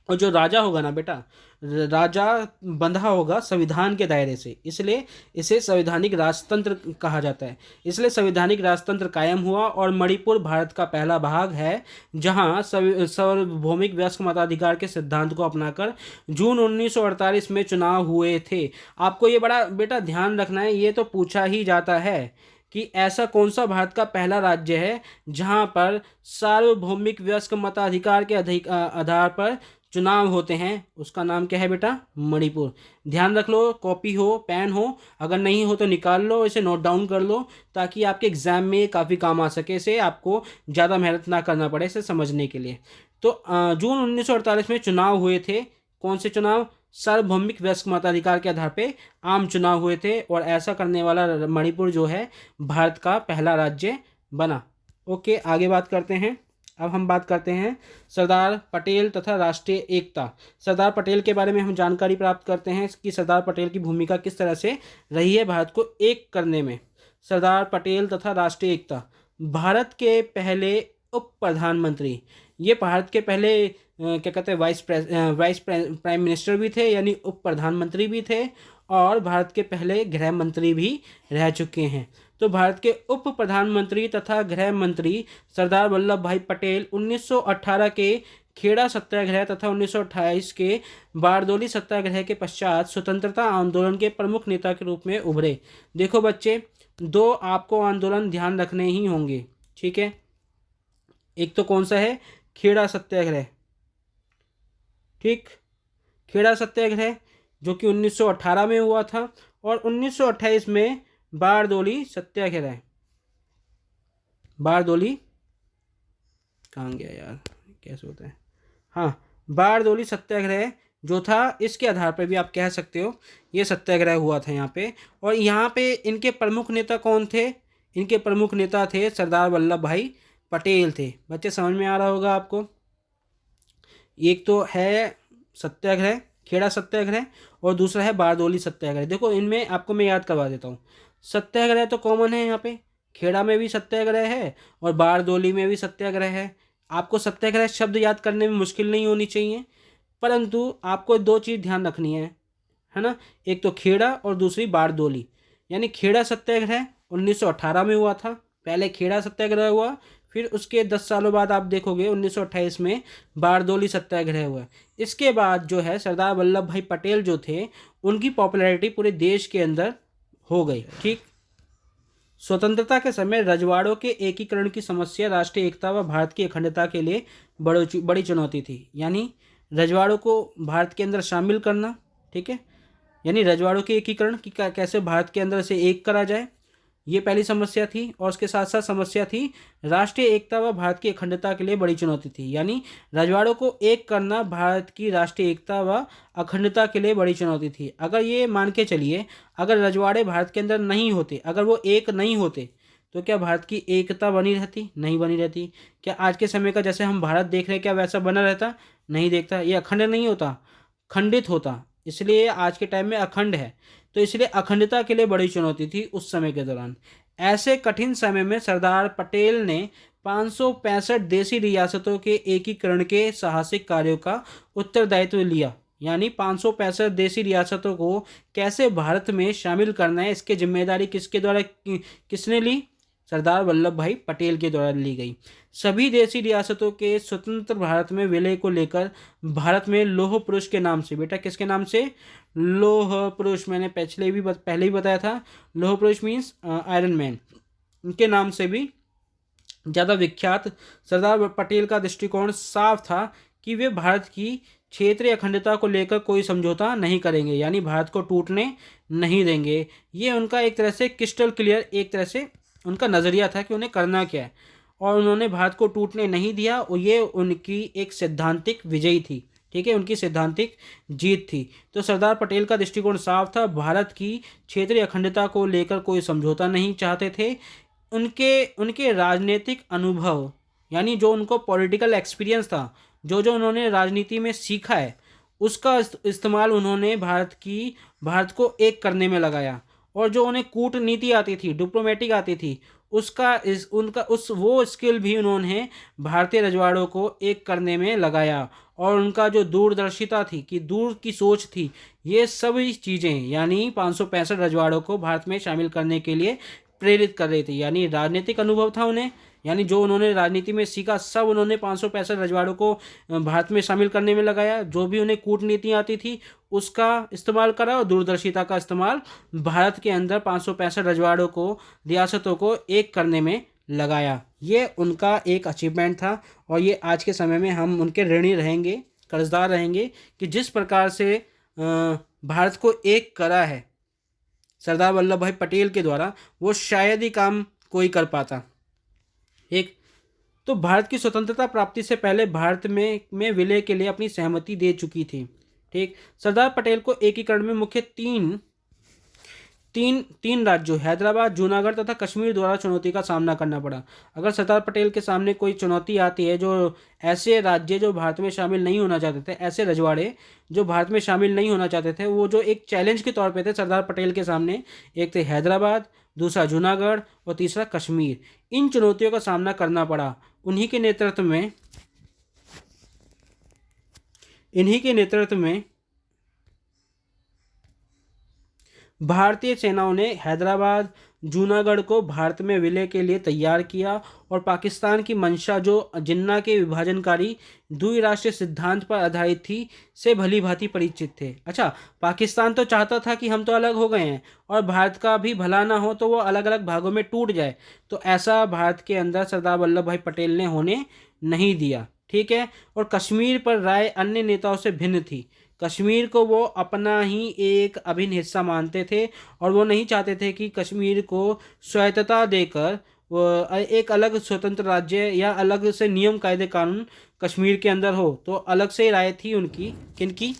और जो राजा होगा ना बेटा, राजा बंधा होगा संविधान के दायरे से, इसलिए इसे संवैधानिक राजतंत्र कहा जाता है। इसलिए संवैधानिक राजतंत्र कायम हुआ और मणिपुर भारत का पहला भाग है जहां सार्वभौमिक वयस्क मताधिकार के सिद्धांत को अपनाकर जून 1948 में चुनाव हुए थे। आपको ये बड़ा बेटा ध्यान रखना है, ये तो पूछा ही जाता है कि ऐसा कौन सा भारत का पहला राज्य है जहां पर सार्वभौमिक वयस्क मताधिकार के आधार पर चुनाव होते हैं। उसका नाम क्या है बेटा? मणिपुर। ध्यान रख लो, कॉपी हो, पेन हो, अगर नहीं हो तो निकाल लो, इसे नोट डाउन कर लो ताकि आपके एग्जाम में काफ़ी काम आ सके, इसे आपको ज़्यादा मेहनत ना करना पड़े इसे समझने के लिए। तो जून 1948 में चुनाव हुए थे। कौन से चुनाव? सार्वभौमिक वयस्क मताधिकार के आधार पे आम चुनाव हुए थे और ऐसा करने वाला मणिपुर जो है भारत का पहला राज्य बना। ओके, आगे बात करते हैं। अब हम बात करते हैं सरदार पटेल तथा राष्ट्रीय एकता। सरदार पटेल के बारे में हम जानकारी प्राप्त करते हैं कि सरदार पटेल की भूमिका किस तरह से रही है भारत को एक करने में। सरदार पटेल तथा राष्ट्रीय एकता, भारत के पहले उप प्रधानमंत्री, ये भारत के पहले क्या कहते हैं वाइस प्राइम मिनिस्टर भी थे, यानी उप प्रधानमंत्री भी थे, और भारत के पहले गृह मंत्री भी रह चुके हैं। तो भारत के उप प्रधानमंत्री तथा गृह मंत्री सरदार वल्लभ भाई पटेल 1918 के खेड़ा सत्याग्रह तथा 1928 के बारदोली सत्याग्रह के पश्चात स्वतंत्रता आंदोलन के प्रमुख नेता के रूप में उभरे। देखो बच्चे, दो आपको आंदोलन ध्यान रखने ही होंगे, ठीक है। एक तो कौन सा है? खेड़ा सत्याग्रह, ठीक, खेड़ा सत्याग्रह जो कि 1918 में हुआ था, और 1928 में बारदोली सत्याग्रह। बारदोली कहाँ गया यार, कैसे होता है? हाँ, बारदोली सत्याग्रह जो था, इसके आधार पर भी आप कह सकते हो ये सत्याग्रह हुआ था यहाँ पे। और यहाँ पे इनके प्रमुख नेता कौन थे? इनके प्रमुख नेता थे सरदार वल्लभ भाई पटेल थे। बच्चे समझ में आ रहा होगा आपको। एक तो है सत्याग्रह, खेड़ा सत्याग्रह, और दूसरा है बारदोली सत्याग्रह। देखो, इनमें आपको मैं याद करवा देता हूँ। सत्याग्रह तो कॉमन है, यहाँ पे खेड़ा में भी सत्याग्रह है और बारदोली में भी सत्याग्रह है। आपको सत्याग्रह शब्द याद करने में मुश्किल नहीं होनी चाहिए, परंतु आपको दो चीज़ ध्यान रखनी है ना। एक तो खेड़ा और दूसरी बारदोली। यानी खेड़ा सत्याग्रह 1918 में हुआ था, पहले खेड़ा सत्याग्रह हुआ, फिर उसके 10 सालों बाद आप देखोगे 1928 में बारदोली सत्याग्रह हुआ। इसके बाद जो है सरदार वल्लभ भाई पटेल जो थे, उनकी पॉपुलैरिटी पूरे देश के अंदर हो गई, ठीक। स्वतंत्रता के समय रजवाड़ों के एकीकरण की समस्या राष्ट्रीय एकता व भारत की अखंडता के लिए बड़ी चुनौती थी। यानी रजवाड़ों को भारत के अंदर शामिल करना, ठीक है, यानी रजवाड़ों के एकीकरण की कैसे भारत के अंदर से एक करा जाए, ये पहली समस्या थी। और उसके साथ साथ समस्या थी राष्ट्रीय एकता व भारत की अखंडता के लिए बड़ी चुनौती थी। यानी रजवाड़ों को एक करना भारत की राष्ट्रीय एकता व अखंडता के लिए बड़ी चुनौती थी। अगर ये मान के चलिए, अगर रजवाड़े भारत के अंदर नहीं होते, अगर वो एक नहीं होते, तो क्या भारत की एकता बनी रहती? नहीं बनी रहती। क्या आज के समय का जैसे हम भारत देख रहे हैं, क्या वैसा बना रहता? नहीं देखता। ये अखंड नहीं होता, खंडित होता। इसलिए आज के टाइम में अखंड है। तो इसलिए अखंडता के लिए बड़ी चुनौती थी उस समय के दौरान। ऐसे कठिन समय में सरदार पटेल ने 565 देसी रियासतों के एकीकरण के साहसिक कार्यों का उत्तरदायित्व लिया। यानी 565 देसी रियासतों को कैसे भारत में शामिल करना है, इसकी जिम्मेदारी किसने ली? सरदार वल्लभ भाई पटेल के द्वारा ली गई। सभी देसी रियासतों के स्वतंत्र भारत में विलय को लेकर भारत में लौह पुरुष के नाम से, बेटा किसके नाम से? लौह पुरुष, मैंने पहले ही बताया था। लौह पुरुष मीन्स आयरन मैन, उनके नाम से भी ज़्यादा विख्यात सरदार पटेल का दृष्टिकोण साफ था कि वे भारत की क्षेत्रीय अखंडता को लेकर कोई समझौता नहीं करेंगे, यानी भारत को टूटने नहीं देंगे। ये उनका एक तरह से क्रिस्टल क्लियर, एक तरह से उनका नज़रिया था कि उन्हें करना क्या है, और उन्होंने भारत को टूटने नहीं दिया। और ये उनकी एक सैद्धांतिक विजयी थी, ठीक है, उनकी सैद्धांतिक जीत थी। तो सरदार पटेल का दृष्टिकोण साफ था, भारत की क्षेत्रीय अखंडता को लेकर कोई समझौता नहीं चाहते थे। उनके राजनीतिक अनुभव, यानी जो उनको पॉलिटिकल एक्सपीरियंस था, जो उन्होंने राजनीति में सीखा है, उसका इस्तेमाल उन्होंने भारत को एक करने में लगाया। और जो उन्हें कूटनीति आती थी, डिप्लोमेटिक आती थी, उसका इस उनका उस वो स्किल भी उन्होंने भारतीय रजवाड़ों को एक करने में लगाया। और उनका जो दूरदर्शिता थी, कि दूर की सोच थी, ये सभी चीज़ें यानी 565 रजवाड़ों को भारत में शामिल करने के लिए प्रेरित कर रही थी। यानी राजनीतिक अनुभव था उन्हें, यानी जो उन्होंने राजनीति में सीखा सब उन्होंने 565 रजवाड़ों को भारत में शामिल करने में लगाया। जो भी उन्हें कूटनीति आती थी उसका इस्तेमाल करा, और दूरदर्शिता का इस्तेमाल भारत के अंदर 565 रजवाड़ों को, रियासतों को एक करने में लगाया। ये उनका एक अचीवमेंट था, और ये आज के समय में हम उनके ऋणी रहेंगे, कर्जदार रहेंगे, कि जिस प्रकार से भारत को एक करा है सरदार वल्लभ भाई पटेल के द्वारा, वो शायद ही काम कोई कर पाता। एक तो भारत की स्वतंत्रता प्राप्ति से पहले भारत में विलय के लिए अपनी सहमति दे चुकी थी। ठीक, सरदार पटेल को एकीकरण में मुख्य तीन तीन तीन राज्यों हैदराबाद, जूनागढ़ तथा कश्मीर द्वारा चुनौती का सामना करना पड़ा। अगर सरदार पटेल के सामने कोई चुनौती आती है, जो ऐसे राज्य जो भारत में शामिल नहीं होना चाहते थे, ऐसे रजवाड़े जो भारत में शामिल नहीं होना चाहते थे, वो जो एक चैलेंज के तौर पे थे सरदार पटेल के सामने, एक थे हैदराबाद, दूसरा जूनागढ़ और तीसरा कश्मीर। इन चुनौतियों का सामना करना पड़ा। इन्हीं के नेतृत्व में भारतीय सेनाओं ने हैदराबाद, जूनागढ़ को भारत में विलय के लिए तैयार किया, और पाकिस्तान की मंशा जो जिन्ना के विभाजनकारी द्विराष्ट्रीय सिद्धांत पर आधारित थी से भली भांति परिचित थे। अच्छा, पाकिस्तान तो चाहता था कि हम तो अलग हो गए हैं और भारत का भी भला ना हो तो वो अलग अलग भागों में टूट जाए, तो ऐसा भारत के अंदर सरदार वल्लभ भाई पटेल ने होने नहीं दिया। ठीक है, और कश्मीर पर राय अन्य नेताओं से भिन्न थी। कश्मीर को वो अपना ही एक अभिन्न हिस्सा मानते थे, और वो नहीं चाहते थे कि कश्मीर को स्वायत्तता देकर वो एक अलग स्वतंत्र राज्य या अलग से नियम कायदे कानून कश्मीर के अंदर हो। तो अलग से राय थी उनकी, किनकी?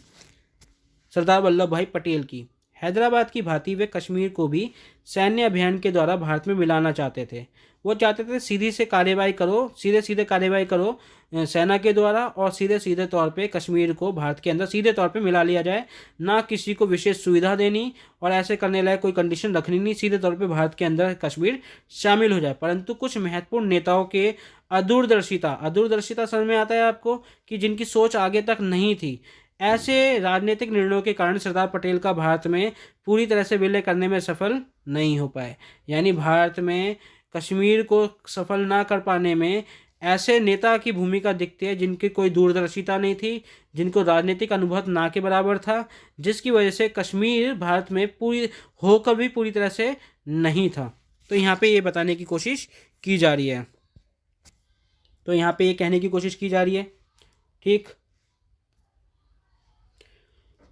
सरदार वल्लभ भाई पटेल की। हैदराबाद की भांति वे कश्मीर को भी सैन्य अभियान के द्वारा भारत में मिलाना चाहते थे। वो चाहते थे सीधे सीधे कार्यवाही करो सेना के द्वारा, और सीधे सीधे तौर पे कश्मीर को भारत के अंदर सीधे तौर पे मिला लिया जाए, ना किसी को विशेष सुविधा देनी और ऐसे करने लायक कोई कंडीशन रखनी नहीं, सीधे तौर पे भारत के अंदर कश्मीर शामिल हो जाए। परंतु कुछ महत्वपूर्ण नेताओं के अदूरदर्शिता समझ में आता है आपको, कि जिनकी सोच आगे तक नहीं थी, ऐसे राजनीतिक निर्णयों के कारण सरदार पटेल का भारत में पूरी तरह से विलय करने में सफल नहीं हो पाए। यानी भारत में कश्मीर को सफल ना कर पाने में ऐसे नेता की भूमिका दिखती है जिनकी कोई दूरदर्शिता नहीं थी, जिनको राजनीतिक अनुभव ना के बराबर था, जिसकी वजह से कश्मीर भारत में पूरी होकर भी पूरी तरह से नहीं था। तो यहाँ पे ये बताने की कोशिश की जा रही है, तो यहाँ पे ये कहने की कोशिश की जा रही है। ठीक,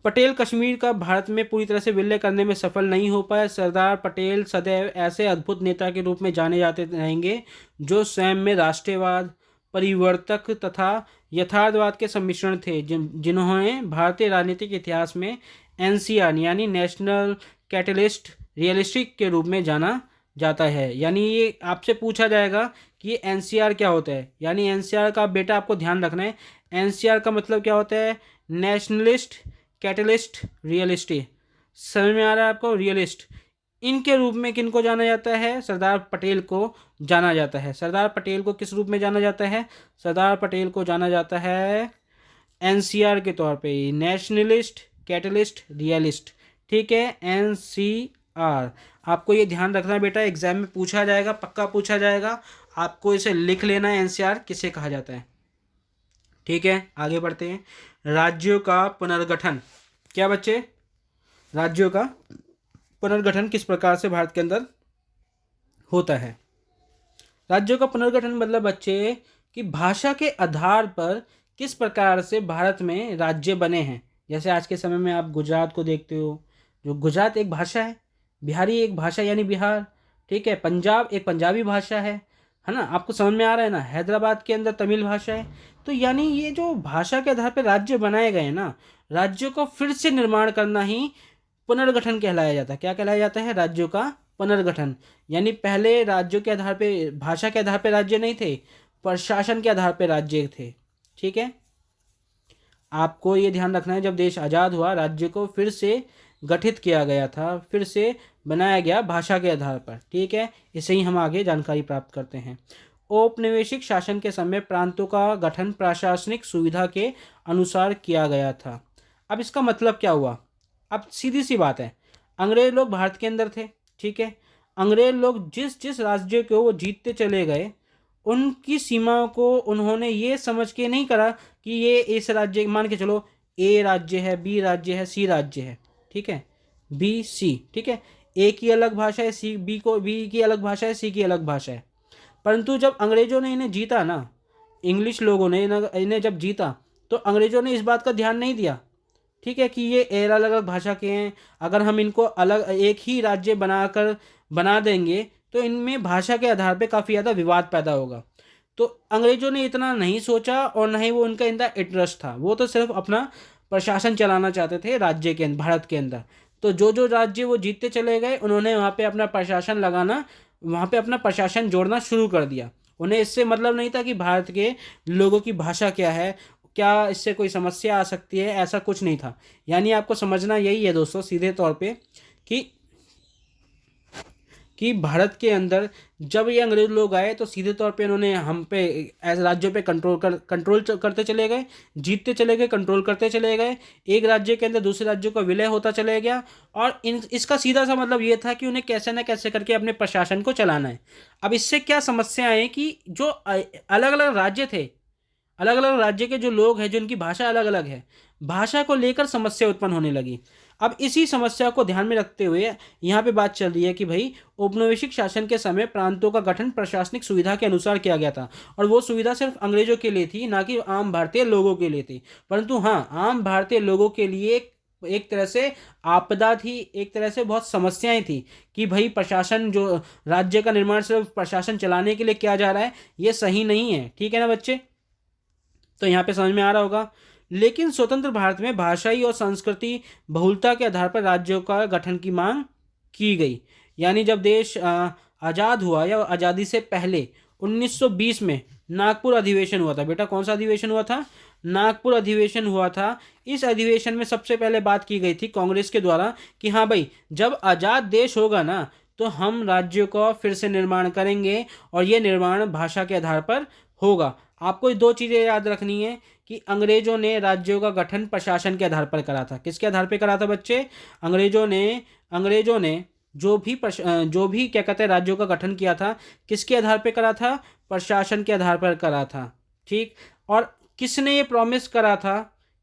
पटेल कश्मीर का भारत में पूरी तरह से विलय करने में सफल नहीं हो पाए। सरदार पटेल सदैव ऐसे अद्भुत नेता के रूप में जाने जाते रहेंगे जो स्वयं में राष्ट्रवाद, परिवर्तक तथा यथार्थवाद के सम्मिश्रण थे, जिन्होंने भारतीय राजनीतिक इतिहास में एनसीआर यानी नेशनल कैटलिस्ट रियलिस्टिक के रूप में जाना जाता है। यानी ये आपसे पूछा जाएगा कि ये एनसीआर क्या होता है। यानी एनसीआर का बेटा आपको ध्यान रखना है, एनसीआर का मतलब क्या होता है? Nationalist, catalyst, realistic. समझ में आ रहा है आपको? रियलिस्ट, इनके रूप में किनको जाना जाता है? सरदार पटेल को जाना जाता है। सरदार पटेल को किस रूप में जाना जाता है? सरदार पटेल को जाना जाता है एनसीआर के तौर पे, नेशनलिस्ट, कैटलिस्ट, रियलिस्ट। ठीक है, एनसीआर। आपको ये ध्यान रखना बेटा, एग्जाम में पूछा जाएगा, पक्का पूछा जाएगा, आपको इसे लिख लेना है, एनसीआर किसे कहा जाता है। ठीक है, आगे बढ़ते हैं। राज्यों का पुनर्गठन। क्या बच्चे? राज्यों का पुनर्गठन किस प्रकार से भारत के अंदर होता है? राज्यों का पुनर्गठन मतलब बच्चे कि भाषा के आधार पर किस प्रकार से भारत में राज्य बने हैं। जैसे आज के समय में आप गुजरात को देखते हो, जो गुजरात एक भाषा है, बिहारी एक भाषा यानी बिहार, ठीक है, पंजाब एक पंजाबी भाषा है ना? आपको समझ में आ रहा है ना? हैदराबाद के अंदर तमिल भाषा है। तो यानी ये जो भाषा के आधार पर राज्य बनाए गए ना, राज्यों को फिर से निर्माण करना ही पुनर्गठन कहलाया जाता है। क्या कहलाया जाता है? राज्यों का पुनर्गठन। यानी पहले राज्यों के आधार पे, भाषा के आधार पे राज्य नहीं थे, प्रशासन के आधार पे राज्य थे। ठीक है, आपको ये ध्यान रखना है, जब देश आज़ाद हुआ राज्य को फिर से गठित किया गया था, फिर से बनाया गया भाषा के आधार पर। ठीक है, इसे ही हम आगे जानकारी प्राप्त करते हैं। औपनिवेशिक शासन के समय प्रांतों का गठन प्रशासनिक सुविधा के अनुसार किया गया था। अब इसका मतलब क्या हुआ? अब सीधी सी बात है, अंग्रेज लोग भारत के अंदर थे। ठीक है, अंग्रेज लोग जिस जिस राज्य को वो जीतते चले गए, उनकी सीमाओं को उन्होंने ये समझ के नहीं करा कि ये इस राज्य, मान के चलो ए राज्य है, बी राज्य है, सी राज्य है। ठीक है, बी सी, ठीक है, ए की अलग भाषा है, सी बी को बी की अलग भाषा है, सी की अलग भाषा है। परंतु जब अंग्रेजों ने इन्हें जीता ना, इंग्लिश लोगों ने इन्हें जब जीता, तो अंग्रेजों ने इस बात का ध्यान नहीं दिया। ठीक है, कि ये अलग अलग भाषा के हैं, अगर हम इनको अलग एक ही राज्य बना देंगे तो इनमें भाषा के आधार पे काफ़ी ज़्यादा विवाद पैदा होगा। तो अंग्रेजों ने इतना नहीं सोचा, और ना ही वो उनका इनका इंटरेस्ट था। वो तो सिर्फ अपना प्रशासन चलाना चाहते थे राज्य के अंदर, भारत के अंदर। तो जो जो राज्य वो जीतते चले गए, उन्होंने वहाँ पे अपना प्रशासन लगाना, वहाँ पे अपना प्रशासन जोड़ना शुरू कर दिया। उन्हें इससे मतलब नहीं था कि भारत के लोगों की भाषा क्या है, क्या इससे कोई समस्या आ सकती है, ऐसा कुछ नहीं था। यानी आपको समझना यही है दोस्तों, सीधे तौर पे, कि भारत के अंदर जब ये अंग्रेज लोग आए तो सीधे तौर पे इन्होंने हम पे ऐसे राज्यों पे कंट्रोल करते चले गए, जीतते चले गए, कंट्रोल करते चले गए। एक राज्य के अंदर दूसरे राज्यों का विलय होता चले गया, और इसका सीधा सा मतलब ये था कि उन्हें कैसे ना कैसे करके अपने प्रशासन को चलाना है। अब इससे क्या समस्या है कि जो अलग अलग राज्य थे, अलग अलग राज्य के जो लोग हैं, जिनकी भाषा अलग अलग है, भाषा को लेकर समस्या उत्पन्न होने लगी। अब इसी समस्या को ध्यान में रखते हुए यहाँ पे बात चल रही है कि भाई औपनिवेशिक शासन के समय प्रांतों का गठन प्रशासनिक सुविधा के अनुसार किया गया था, और वो सुविधा सिर्फ अंग्रेजों के लिए थी, ना कि आम भारतीय लोगों के लिए थी। परंतु हाँ, आम भारतीय लोगों के लिए एक तरह से आपदा थी, एक तरह से बहुत समस्याएं थी कि भाई प्रशासन, जो राज्य का निर्माण सिर्फ प्रशासन चलाने के लिए किया जा रहा है, ये सही नहीं है। ठीक है ना बच्चे, तो यहाँ पे समझ में आ रहा होगा। लेकिन स्वतंत्र भारत में भाषाई और संस्कृति बहुलता के आधार पर राज्यों का गठन की मांग की गई। यानी जब देश आज़ाद हुआ, या आज़ादी से पहले 1920 में नागपुर अधिवेशन हुआ था। बेटा कौन सा अधिवेशन हुआ था? नागपुर अधिवेशन हुआ था। इस अधिवेशन में सबसे पहले बात की गई थी कांग्रेस के द्वारा कि हाँ भाई, जब आज़ाद देश होगा ना, तो हम राज्यों का फिर से निर्माण करेंगे, और ये निर्माण भाषा के आधार पर होगा। आपको दो चीज़ें याद रखनी है कि अंग्रेजों ने राज्यों का गठन प्रशासन के आधार पर करा था। किसके आधार पर करा था बच्चे? अंग्रेजों ने जो भी क्या कहते हैं, राज्यों का गठन किया था, किसके आधार पर करा था? प्रशासन के आधार पर करा था। ठीक, और किसने ये प्रॉमिस करा था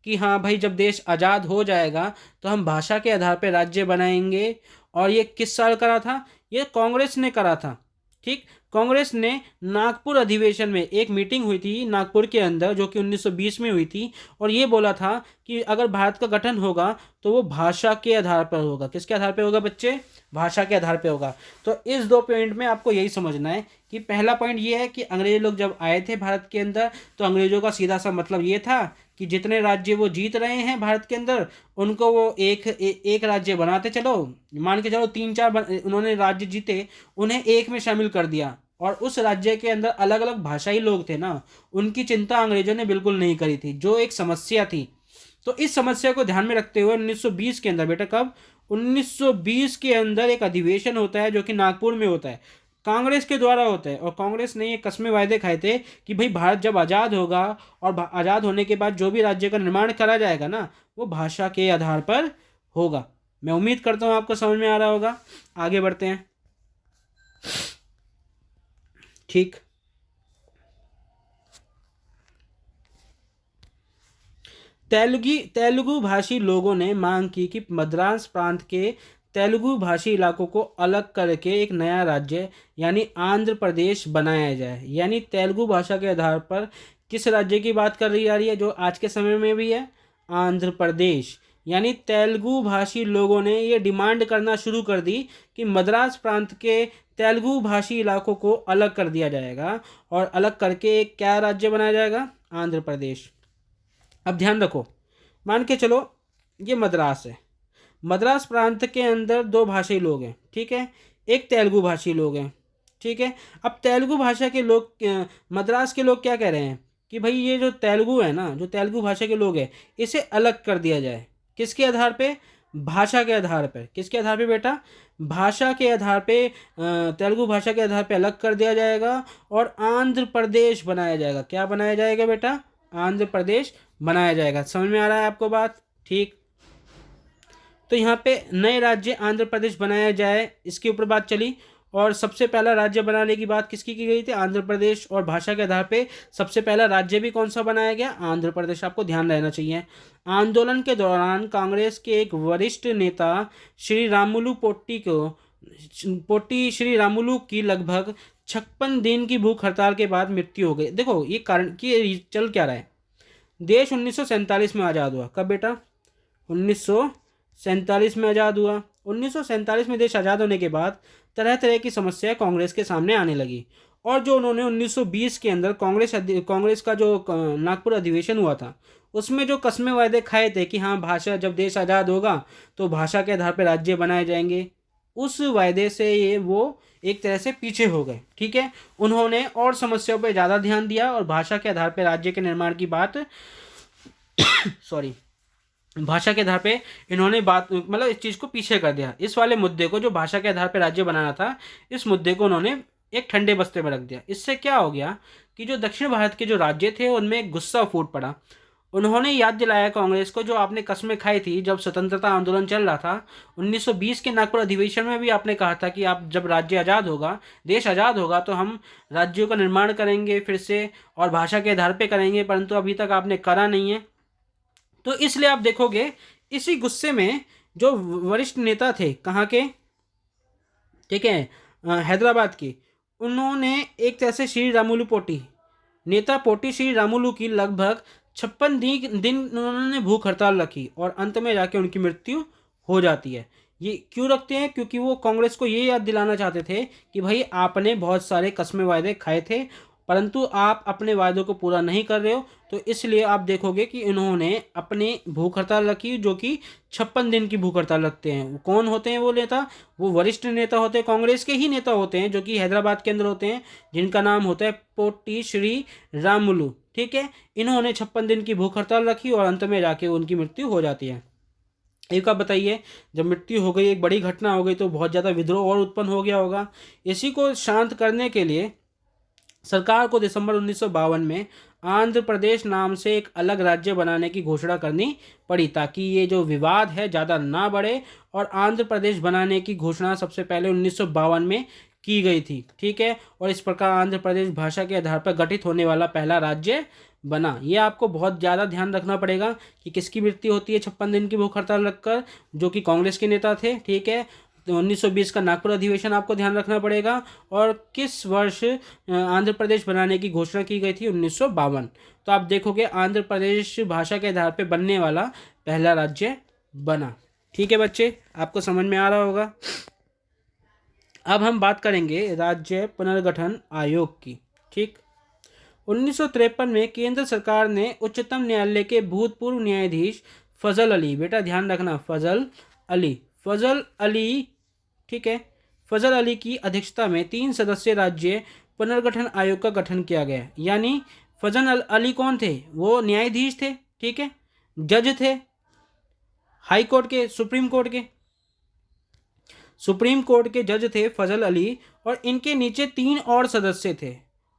कि हाँ भाई, जब देश आज़ाद हो जाएगा तो हम भाषा के आधार पर राज्य बनाएंगे? और ये किस साल करा था? ये कांग्रेस ने करा था। ठीक, कांग्रेस ने नागपुर अधिवेशन में, एक मीटिंग हुई थी नागपुर के अंदर जो कि 1920 में हुई थी, और ये बोला था कि अगर भारत का गठन होगा तो वो भाषा के आधार पर होगा। किसके आधार पर होगा बच्चे? भाषा के आधार पर होगा। तो इस दो पॉइंट में आपको यही समझना है कि पहला पॉइंट ये है कि अंग्रेज लोग जब आए थे भारत के अंदर, तो अंग्रेजों का सीधा सा मतलब ये था कि जितने राज्य वो जीत रहे हैं भारत के अंदर, उनको वो एक राज्य बनाते चलो। मान के चलो 3-4 उन्होंने राज्य जीते, उन्हें एक में शामिल कर दिया, और उस राज्य के अंदर अलग अलग भाषाई लोग थे ना, उनकी चिंता अंग्रेजों ने बिल्कुल नहीं करी थी, जो एक समस्या थी। तो इस समस्या को ध्यान में रखते हुए 1920 के अंदर, बेटा कब? 1920 के अंदर एक अधिवेशन होता है जो कि नागपुर में होता है, कांग्रेस के द्वारा होता है। और कांग्रेस ने ये कस्मे वायदे खाए थे कि भाई भारत जब आज़ाद होगा, और आज़ाद होने के बाद जो भी राज्य का निर्माण करा जाएगा ना, वो भाषा के आधार पर होगा। मैं उम्मीद करता हूँ आपको समझ में आ रहा होगा। आगे बढ़ते हैं। ठीक, तेलुगु भाषी लोगों ने मांग की कि मद्रास प्रांत के तेलुगु भाषी इलाकों को अलग करके एक नया राज्य यानी आंध्र प्रदेश बनाया जाए। यानी तेलुगु भाषा के आधार पर किस राज्य की बात कर रही जा रही है, जो आज के समय में भी है? आंध्र प्रदेश। यानी तेलुगु भाषी लोगों ने ये डिमांड करना शुरू कर दी कि मद्रास प्रांत के तेलुगु भाषी इलाकों को अलग कर दिया जाएगा, और अलग करके एक क्या राज्य बनाया जाएगा? आंध्र प्रदेश। अब ध्यान रखो, मान के चलो ये मद्रास है, मद्रास प्रांत के अंदर 2 भाषी लोग हैं। ठीक है, एक तेलुगु भाषी लोग हैं। ठीक है, अब तेलुगु भाषा के लोग, मद्रास के लोग क्या कह रहे हैं कि भाई ये जो तेलुगु है ना, जो तेलुगु भाषा के लोग हैं, इसे अलग कर दिया जाए। किसके आधार पे? भाषा के आधार पर। किसके आधार पे बेटा? भाषा के आधार पे तेलुगु भाषा के आधार पे अलग कर दिया जाएगा और आंध्र प्रदेश बनाया जाएगा। क्या बनाया जाएगा बेटा? आंध्र प्रदेश बनाया जाएगा। समझ में आ रहा है आपको बात? ठीक। तो यहाँ पे नए राज्य आंध्र प्रदेश बनाया जाए, इसके ऊपर बात चली। और सबसे पहला राज्य बनाने की बात किसकी की गई थी? आंध्र प्रदेश। और भाषा के आधार पे सबसे पहला राज्य भी कौन सा बनाया गया? आंध्र प्रदेश। आपको ध्यान रहना चाहिए। आंदोलन के दौरान कांग्रेस के एक वरिष्ठ नेता श्री रामुलु पोट्टी श्री रामुलु की लगभग 56 दिन की भूख हड़ताल के बाद मृत्यु हो गई। देखो ये कारण कि चल क्या रहा है। देश 1947 में आज़ाद हुआ। कब बेटा? 1947 में आज़ाद हुआ। 1947 में देश आज़ाद होने के बाद तरह तरह की समस्याएं कांग्रेस के सामने आने लगी। और जो उन्होंने 1920 के अंदर कांग्रेस का जो नागपुर अधिवेशन हुआ था, उसमें जो कस्मे वायदे खाए थे कि हाँ भाषा, जब देश आज़ाद होगा तो भाषा के आधार पर राज्य बनाए जाएंगे, उस वायदे से ये वो एक तरह से पीछे हो गए। ठीक है। उन्होंने और समस्याओं पर ज़्यादा ध्यान दिया और भाषा के आधार पर राज्य के निर्माण की बात सॉरी भाषा के आधार पे इन्होंने बात मतलब इस चीज़ को पीछे कर दिया। इस वाले मुद्दे को, जो भाषा के आधार पे राज्य बनाना था, इस मुद्दे को उन्होंने एक ठंडे बस्ते में रख दिया। इससे क्या हो गया कि जो दक्षिण भारत के जो राज्य थे उनमें एक गुस्सा फूट पड़ा। उन्होंने याद दिलाया कांग्रेस को, जो आपने कस्में खाई थी जब स्वतंत्रता आंदोलन चल रहा था 1920 के नागपुर अधिवेशन में भी आपने कहा था कि आप जब राज्य आज़ाद होगा, देश आज़ाद होगा, तो हम राज्यों का निर्माण करेंगे फिर से और भाषा के आधार पे करेंगे, परंतु अभी तक आपने करा नहीं है। तो इसलिए आप देखोगे इसी गुस्से में जो वरिष्ठ नेता थे, कहाँ के? ठीक है, हैदराबाद की, उन्होंने एक तरह से श्री रामुलु पोट्टी श्री रामुलु की लगभग 56 दिन उन्होंने भूख हड़ताल रखी और अंत में जाके उनकी मृत्यु हो जाती है। ये क्यों रखते हैं? क्योंकि वो कांग्रेस को ये याद दिलाना चाहते थे कि भाई आपने बहुत सारे कस्मे वायदे खाए थे, परंतु आप अपने वायदों को पूरा नहीं कर रहे हो। तो इसलिए आप देखोगे कि इन्होंने अपनी भूख हड़ताल रखी, जो कि 56 दिन की भूख हड़ताल रखते हैं। कौन होते हैं वो नेता? वो वरिष्ठ नेता होते हैं, कांग्रेस के ही नेता होते हैं, जो कि हैदराबाद के अंदर होते हैं, जिनका नाम होता है पोट्टी श्री रामुलु। ठीक है। इन्होंने 56 दिन की भूख हड़ताल रखी और अंत में जाके उनकी मृत्यु हो जाती है। एक आप बताइए, जब मृत्यु हो गई, एक बड़ी घटना हो गई, तो बहुत ज़्यादा विद्रोह और उत्पन्न हो गया होगा। इसी को शांत करने के लिए सरकार को दिसंबर 1952 में आंध्र प्रदेश नाम से एक अलग राज्य बनाने की घोषणा करनी पड़ी, ताकि ये जो विवाद है ज़्यादा ना बढ़े। और आंध्र प्रदेश बनाने की घोषणा सबसे पहले 1952 में की गई थी। ठीक है। और इस प्रकार आंध्र प्रदेश भाषा के आधार पर गठित होने वाला पहला राज्य बना। ये आपको बहुत ज़्यादा ध्यान रखना पड़ेगा कि किसकी मृत्यु होती है 56 दिन की भूख हड़ताल रखकर, जो कि कांग्रेस के नेता थे। ठीक है। तो 1920 का नागपुर अधिवेशन आपको ध्यान रखना पड़ेगा। और किस वर्ष आंध्र प्रदेश बनाने की घोषणा की गई थी? 1952। तो आप देखोगे आंध्र प्रदेश भाषा के आधार पर बनने वाला पहला राज्य बना। ठीक है बच्चे, आपको समझ में आ रहा होगा। अब हम बात करेंगे राज्य पुनर्गठन आयोग की। ठीक। 1953 में केंद्र सरकार ने उच्चतम न्यायालय के भूतपूर्व न्यायाधीश फजल अली, बेटा ध्यान रखना, फजल अली, ठीक है, फजल अली की अध्यक्षता में 3 सदस्यीय राज्य पुनर्गठन आयोग का गठन किया गया। यानी फजल अली कौन थे? वो न्यायाधीश थे। ठीक है। जज थे हाई कोर्ट के, सुप्रीम कोर्ट के जज थे फजल अली। और इनके नीचे 3 और सदस्य थे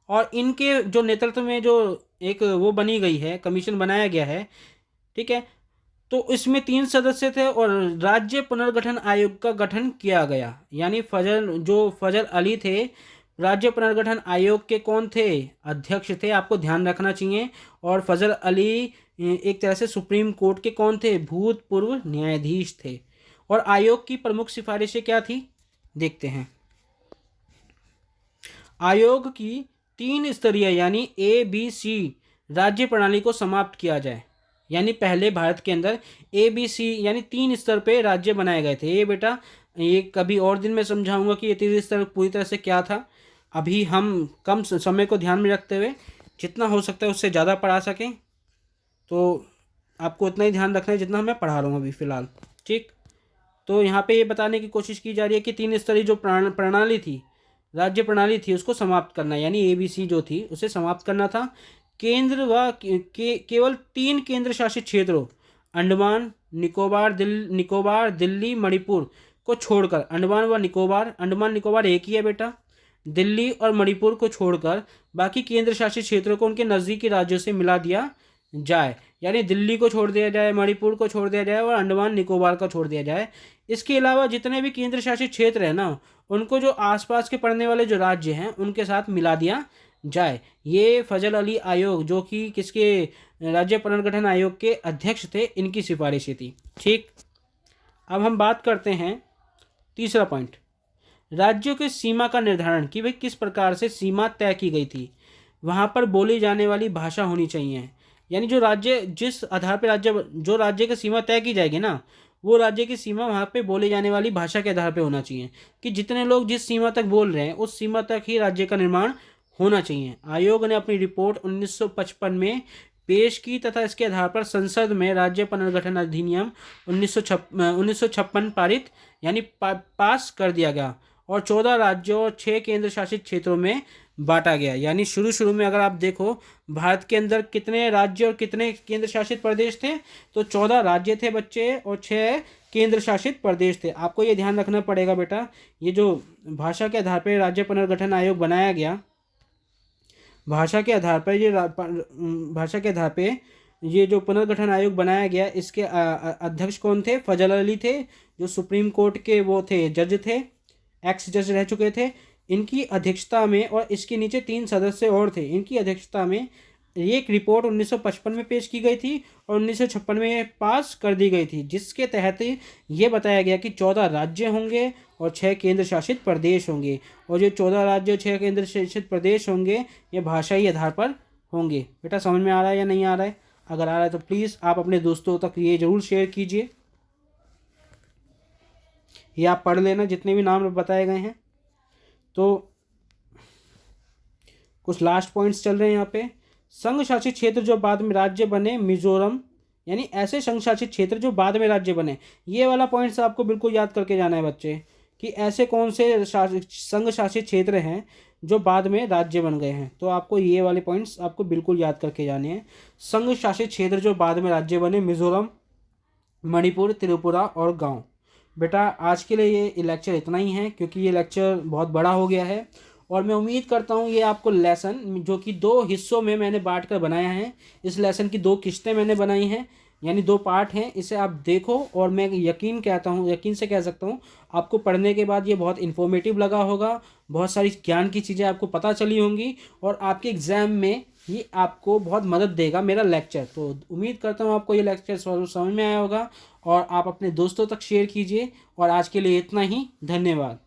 और इनके जो नेतृत्व में जो एक वो बनी गई है, कमीशन बनाया गया है। ठीक है। तो इसमें 3 सदस्य थे और राज्य पुनर्गठन आयोग का गठन किया गया। यानी फजल अली थे, राज्य पुनर्गठन आयोग के कौन थे? अध्यक्ष थे। आपको ध्यान रखना चाहिए। और फजल अली एक तरह से सुप्रीम कोर्ट के कौन थे? भूतपूर्व न्यायाधीश थे। और आयोग की प्रमुख सिफारिशें क्या थी? देखते हैं। आयोग की 3 स्तरीय यानी ABC राज्य प्रणाली को समाप्त किया जाए। यानी पहले भारत के अंदर ABC यानी 3 स्तर पे राज्य बनाए गए थे। ये बेटा ये कभी और दिन में समझाऊंगा कि ये 3 स्तर पूरी तरह से क्या था। अभी हम कम समय को ध्यान में रखते हुए जितना हो सकता है उससे ज़्यादा पढ़ा सकें, तो आपको उतना ही ध्यान रखना है जितना मैं पढ़ा रहा हूँ अभी फ़िलहाल। ठीक। तो यहाँ पे ये बताने की कोशिश की जा रही है कि 3 स्तरीय जो प्रणाली थी, राज्य प्रणाली थी, उसको समाप्त करना, यानी ABC जो थी उसे समाप्त करना था। केंद्र व केवल 3 केंद्र शासित क्षेत्रों अंडमान निकोबार दिल्ली मणिपुर को छोड़कर, अंडमान निकोबार एक ही है बेटा, दिल्ली और मणिपुर को छोड़कर बाकी केंद्र शासित क्षेत्रों को उनके नज़दीकी राज्यों से मिला दिया जाए। यानी दिल्ली को छोड़ दिया जाए, मणिपुर को छोड़ दिया जाए और अंडमान निकोबार को छोड़ दिया जाए। इसके अलावा जितने भी केंद्र शासित क्षेत्र हैं ना, उनको जो आसपास के पड़ने वाले जो राज्य हैं उनके साथ मिला दिया जाए। ये फजल अली आयोग, जो कि किसके, राज्य पुनर्गठन आयोग के अध्यक्ष थे, इनकी सिफारिशें थी। ठीक, अब हम बात करते हैं तीसरा पॉइंट, राज्यों की सीमा का निर्धारण, कि भाई किस प्रकार से सीमा तय की गई थी। वहाँ पर बोली जाने वाली भाषा होनी चाहिए, यानी जो राज्य, जिस आधार पर जो राज्य की सीमा तय की जाएगी ना, वो राज्य की सीमा वहाँ पे बोली जाने वाली भाषा के आधार पे होना चाहिए, कि जितने लोग जिस सीमा तक बोल रहे हैं उस सीमा तक ही राज्य का निर्माण होना चाहिए। आयोग ने अपनी रिपोर्ट 1955 में पेश की तथा इसके आधार पर संसद में राज्य पुनर्गठन अधिनियम 1956 पारित यानी पास कर दिया गया और 14 राज्यों और 6 केंद्र शासित क्षेत्रों में बांटा गया। यानी शुरू में अगर आप देखो भारत के अंदर कितने राज्य और कितने केंद्र शासित प्रदेश थे, तो 14 राज्य थे बच्चे और 6 केंद्र शासित प्रदेश थे। आपको ये ध्यान रखना पड़ेगा बेटा, ये जो भाषा के आधार पर राज्य पुनर्गठन आयोग बनाया गया, भाषा के आधार पे ये जो पुनर्गठन आयोग बनाया गया, इसके अध्यक्ष कौन थे? फजल अली थे, जो सुप्रीम कोर्ट के वो थे, जज थे, एक्स जज रह चुके थे। इनकी अध्यक्षता में, और इसके नीचे 3 सदस्य और थे, इनकी अध्यक्षता में एक रिपोर्ट 1955 में पेश की गई थी और 1956 में पास कर दी गई थी, जिसके तहत ये बताया गया कि 14 राज्य होंगे और 6 केंद्र शासित प्रदेश होंगे, और जो 14 राज्य और 6 केंद्र शासित प्रदेश होंगे ये भाषाई आधार पर होंगे। बेटा समझ में आ रहा है या नहीं आ रहा है? अगर आ रहा है तो प्लीज़ आप अपने दोस्तों तक ये ज़रूर शेयर कीजिए। ये आप पढ़ लेना जितने भी नाम बताए गए हैं। तो कुछ लास्ट पॉइंट्स चल रहे हैं यहाँ पे। संघ शासित क्षेत्र जो बाद में राज्य बने, मिजोरम, यानी ऐसे संघ शासित क्षेत्र जो बाद में राज्य बने। ये वाला पॉइंट्स आपको बिल्कुल याद करके जाना है बच्चे, कि ऐसे कौन से संघ शासित क्षेत्र हैं जो बाद में राज्य बन गए हैं। तो आपको ये वाले पॉइंट्स आपको बिल्कुल याद करके जाने हैं। संघ शासित क्षेत्र जो बाद में राज्य बने, मिजोरम, मणिपुर, त्रिपुरा और गाँव। बेटा आज के लिए ये लेक्चर इतना ही है, क्योंकि ये लेक्चर बहुत बड़ा हो गया है और मैं उम्मीद करता हूँ ये आपको लेसन, जो कि 2 हिस्सों में मैंने बांट कर बनाया है, इस लेसन की 2 किस्तें मैंने बनाई हैं, यानी 2 पार्ट हैं। इसे आप देखो और मैं यकीन से कह सकता हूँ आपको पढ़ने के बाद ये बहुत इन्फॉर्मेटिव लगा होगा, बहुत सारी ज्ञान की चीज़ें आपको पता चली होंगी और आपके एग्ज़ाम में ये आपको बहुत मदद देगा मेरा लेक्चर। तो उम्मीद करता हूँ आपको ये लेक्चर समझ में आया होगा और आप अपने दोस्तों तक शेयर कीजिए। और आज के लिए इतना ही, धन्यवाद।